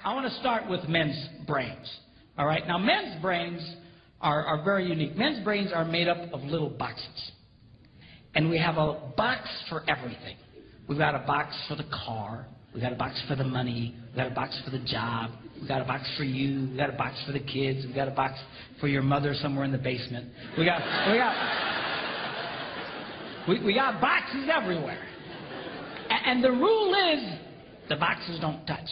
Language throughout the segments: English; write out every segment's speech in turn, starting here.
I want to start with men's brains. All right? Now, men's brains are very unique. Men's brains are made up of little boxes. And we have a box for everything. We've got a box for the car. We've got a box for the money. We've got a box for the job. We've got a box for you. We've got a box for the kids. We've got a box for your mother somewhere in the basement. We got boxes everywhere. And the rule is the boxes don't touch.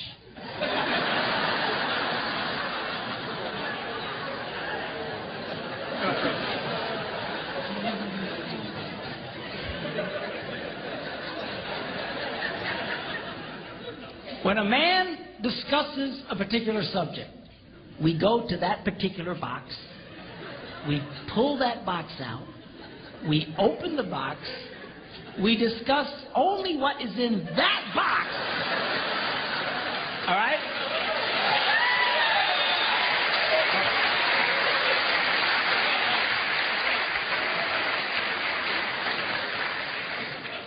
When a man discusses a particular subject, we go to that particular box, we pull that box out, we open the box, we discuss only what is in that box. All right?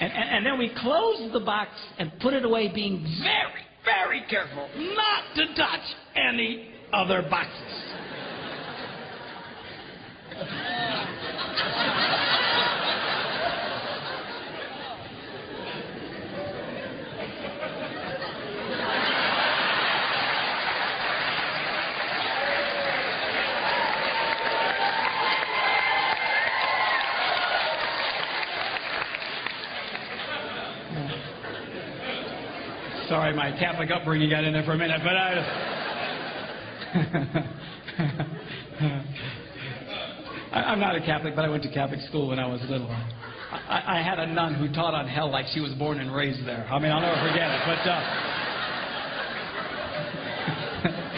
And then we close the box and put it away, being very, very careful not to touch any other boxes. Sorry, my Catholic upbringing got in there for a minute, but I'm not a Catholic, but I went to Catholic school when I was little. I had a nun who taught on hell like she was born and raised there. I mean, I'll never forget it, but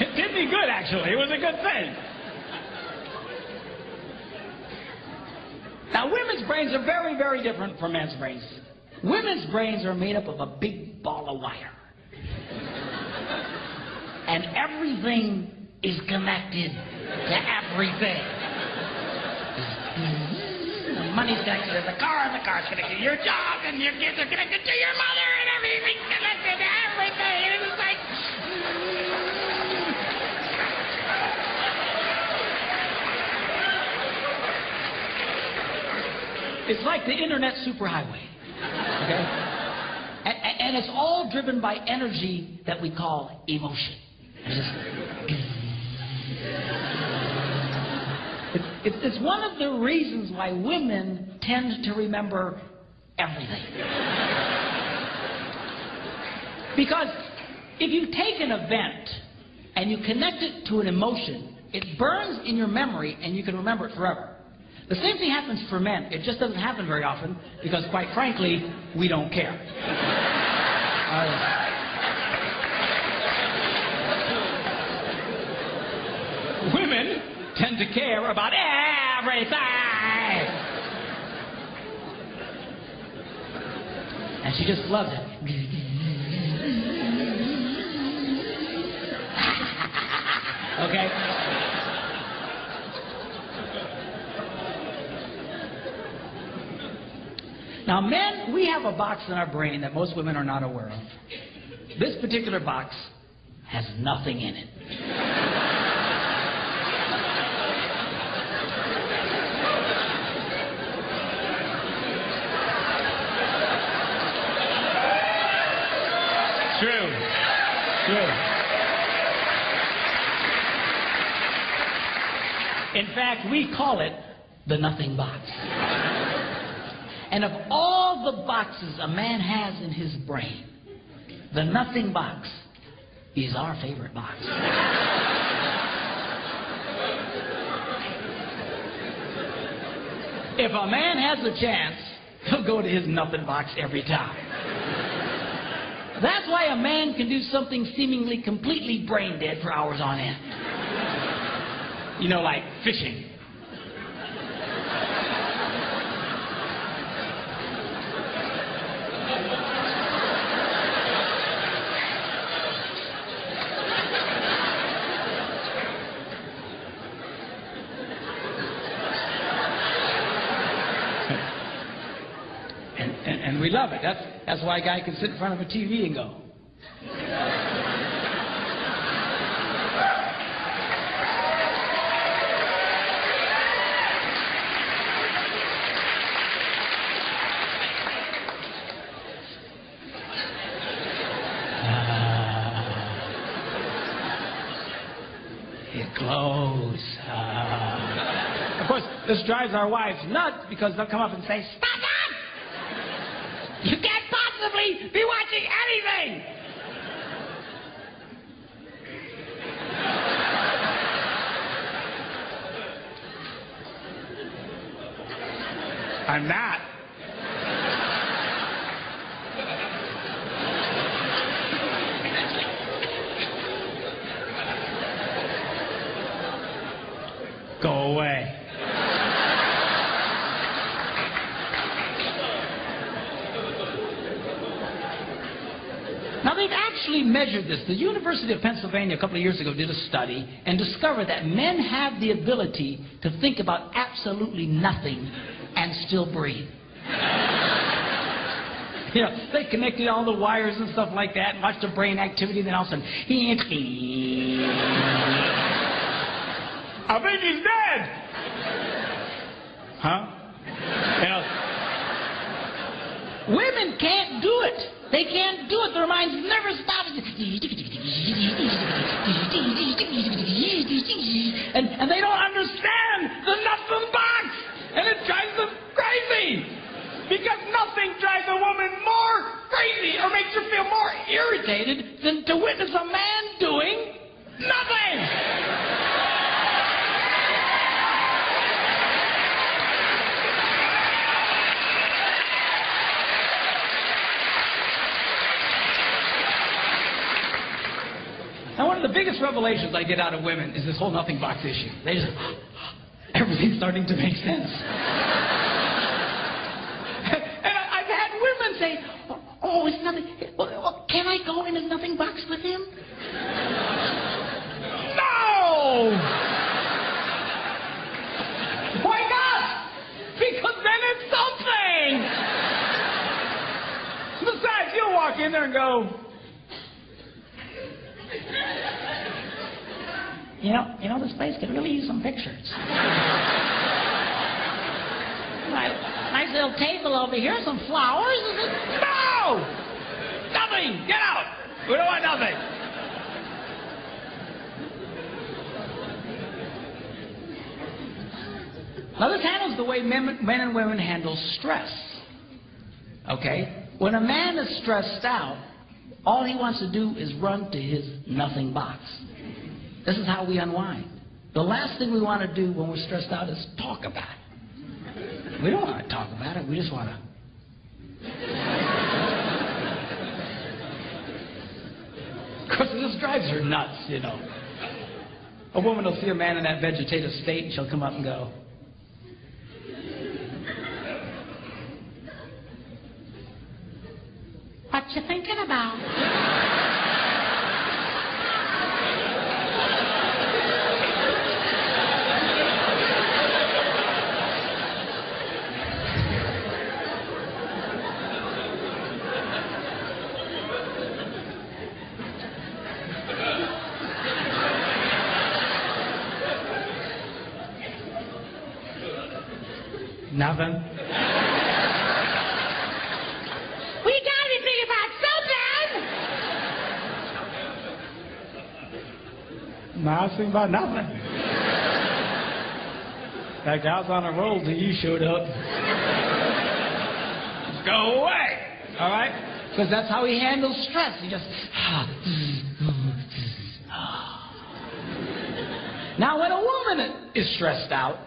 it did me good, actually. It was a good thing. Now, women's brains are very, very different from men's brains. Women's brains are made up of a big ball of wire. And everything is connected to everything. The money's connected to the car's connected to your job, and your kids are connected to your mother, and everything's connected to everything. And it's like... It's like the internet superhighway. Okay? And it's all driven by energy that we call emotion. It's one of the reasons why women tend to remember everything. Because if you take an event and you connect it to an emotion, it burns in your memory and you can remember it forever. The same thing happens for men. It just doesn't happen very often because, quite frankly, we don't care. Women tend to care about everything. And she just loves it. Okay? Now, men, we have a box in our brain that most women are not aware of. This particular box has nothing in it. True. In fact, we call it the nothing box. And of all the boxes a man has in his brain, the nothing box is our favorite box. If a man has a chance, he'll go to his nothing box every time. That's why a man can do something seemingly completely brain dead for hours on end. You know, like fishing. And we love it. That's why a guy can sit in front of a TV and go. This drives our wives nuts because they'll come up and say, "Stop it! You can't possibly be watching anything!" I'm not. Go away. Now, they've actually measured this. The University of Pennsylvania a couple of years ago did a study and discovered that men have the ability to think about absolutely nothing and still breathe. You know, they connected all the wires and stuff like that and watched the brain activity, and then all of a sudden, I think he's dead. Huh? You know, women can't do it. They can't do it. Their minds never stop. And they don't understand the nothing box. And it drives them crazy. Because nothing drives a woman more crazy or makes her feel more irritated than to witness a man doing nothing. Now, one of the biggest revelations I get out of women is this whole nothing box issue. They just, everything's starting to make sense. And I've had women say, "Oh, it's nothing. Well, can I go in his nothing box with him?" No! Why not? Because then it's something. Besides, you'll walk in there and go, You know, this place could really use some pictures. Nice little table over here, some flowers. No! Nothing! Get out! We don't want nothing. Now, this handles the way men and women handle stress. Okay? When a man is stressed out, all he wants to do is run to his nothing box. This is how we unwind. The last thing we want to do when we're stressed out is talk about it. We don't want to talk about it. We just want to. Of course, this drives her nuts, you know. A woman will see a man in that vegetative state, and she'll come up and go, "What you thinking about?" Nothing. We gotta be thinking about something. No, I was thinking about nothing. In fact, I was on a roll till you showed up. Just go away. All right? Because that's how he handles stress. He just. Now, when a woman is stressed out,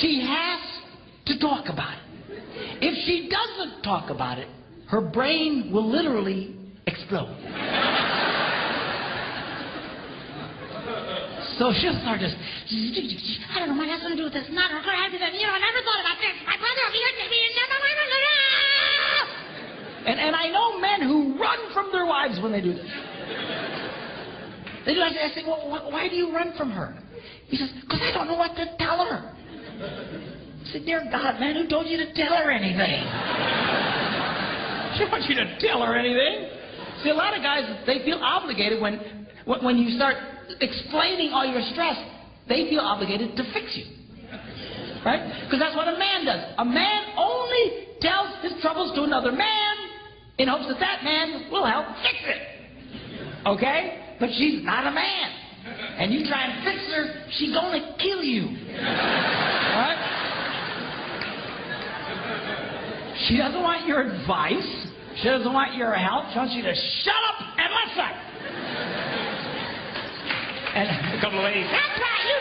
she has to talk about it. If she doesn't talk about it, her brain will literally explode. So she'll start just, I don't know, my has something to do with this. Not her, I never thought about this. My brother will be here to me and And I know men who run from their wives when they do this. They do. I say, well, why do you run from her? He says, because I don't know what to tell her. I said, dear God, man, who told you to tell her anything? She wants you to tell her anything. See, a lot of guys, they feel obligated when you start explaining all your stress, they feel obligated to fix you. Right? Because that's what a man does. A man only tells his troubles to another man in hopes that that man will help fix it. Okay? But she's not a man. And you try and fix her, she's going to kill you. She doesn't want your advice. She doesn't want your help. She wants you to shut up and listen. And a couple of ladies, that's right, you